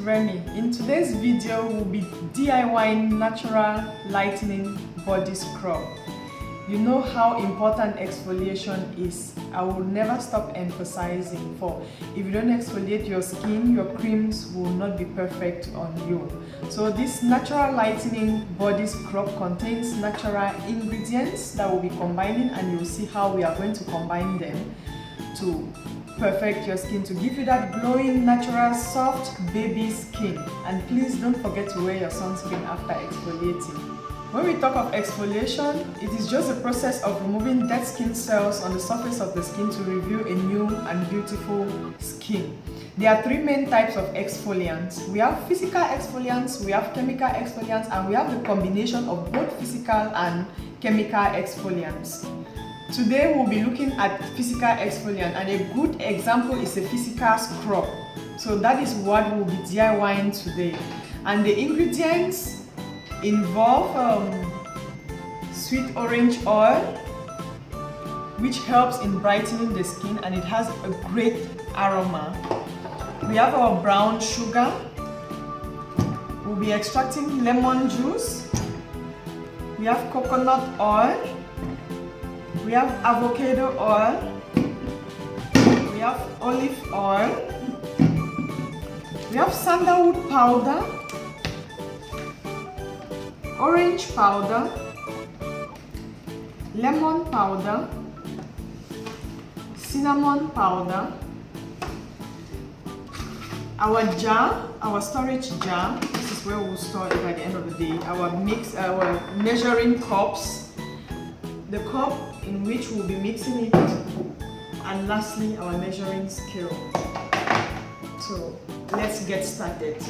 Remy. In today's video, we'll be DIYing natural lightening body scrub. You know how important exfoliation is. I will never stop emphasizing, for if you don't exfoliate your skin, your creams will not be perfect on you. So this natural lightening body scrub contains natural ingredients that we'll be combining, and you'll see how we are going to combine them to perfect your skin, to give you that glowing, natural, soft baby skin. And please don't forget to wear your sunscreen after exfoliating. When we talk of exfoliation, it is just a process of removing dead skin cells on the surface of the skin to reveal a new and beautiful skin. There are three main types of exfoliants. We have physical exfoliants, we have chemical exfoliants, and we have the combination of both physical and chemical exfoliants. Today we'll be looking at physical exfoliant, and a good example is a physical scrub. So that is what we'll be DIYing today. And the ingredients involve sweet orange oil, which helps in brightening the skin, and it has a great aroma. We have our brown sugar. We'll be extracting lemon juice. We have coconut oil. We have avocado oil, we have olive oil, we have sandalwood powder, orange powder, lemon powder, cinnamon powder, our jar, our storage jar. This is where we'll store it at the end of the day. Our measuring cups, the cup in which we'll be mixing it, and lastly our measuring scale. So let's get started.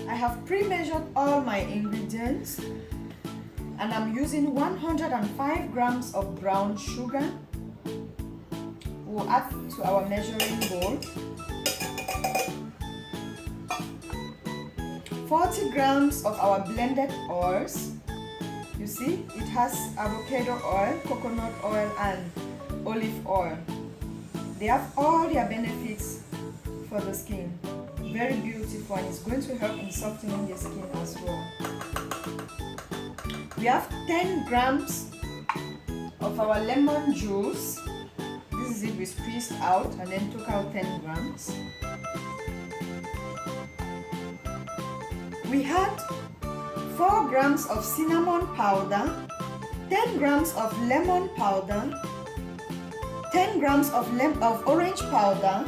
I have pre-measured all my ingredients, and I'm using 105 grams of brown sugar. We'll add to our measuring bowl 40 grams of our blended oils. You see, it has avocado oil, coconut oil, and olive oil. They have all their benefits for the skin. Very beautiful, and it's going to help in softening the skin as well. We have 10 grams of our lemon juice. This is it, we squeezed out and then took out 10 grams. We had 4 grams of cinnamon powder, 10 grams of lemon powder, 10 grams of orange powder,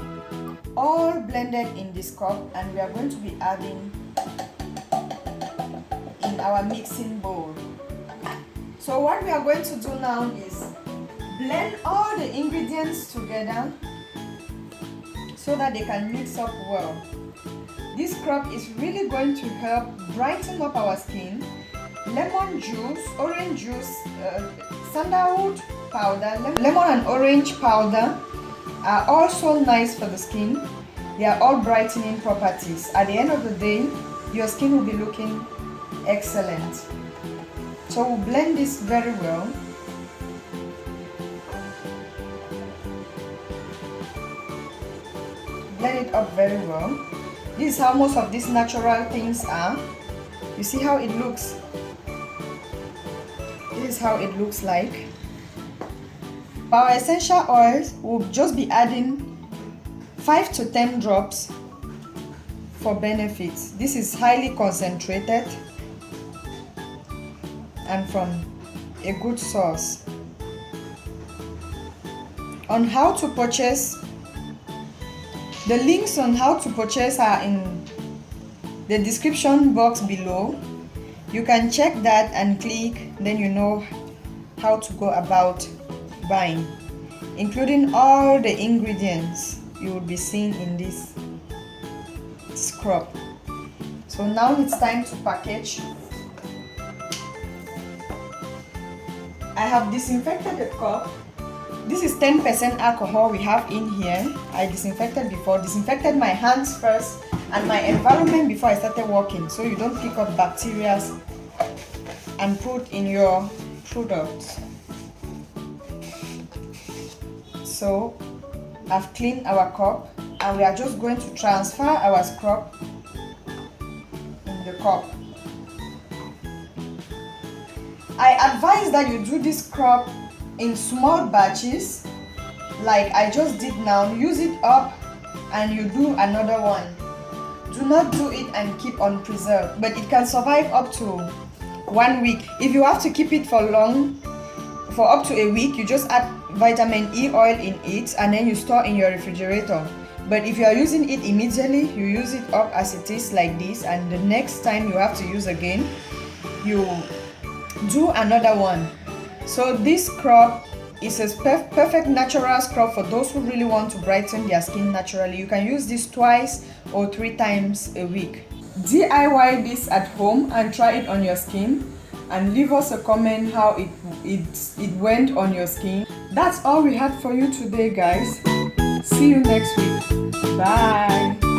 all blended in this cup, and we are going to be adding in our mixing bowl. So what we are going to do now is blend all the ingredients together so that they can mix up well. This scrub is really going to help brighten up our skin. Lemon juice, orange juice, sandalwood powder, lemon and orange powder are also nice for the skin. They are all brightening properties. At the end of the day, your skin will be looking excellent. So we'll blend this very well. Blend it up very well. This is how most of these natural things are. You see how it looks? This is how it looks like. For our essential oils, we'll just be adding 5 to 10 drops for benefits. This is highly concentrated and from a good source. On how to purchase, the links on how to purchase are in the description box below. You can check that and click, then you know how to go about buying, including all the ingredients you will be seeing in this scrub. So now it's time to package. I have disinfected the cup. This is 10% alcohol we have in here. I disinfected my hands first and my environment before I started working, so you don't pick up bacteria and put in your products. So I've cleaned our cup and we are just going to transfer our scrub in the cup. I advise that you do this scrub in small batches, like I just did now. Use it up and you do another one. Do not do it and keep on preserve, but it can survive up to 1 week. If you have to keep it for up to a week, you just add vitamin E oil in it and then you store in your refrigerator. But if you are using it immediately, you use it up as it is like this, and the next time you have to use again, you do another one. So this scrub is a perfect natural scrub for those who really want to brighten their skin naturally. You can use this 2 or 3 times a week. DIY this at home and try it on your skin and leave us a comment how it went on your skin. That's all we had for you today, guys. See you next week. Bye.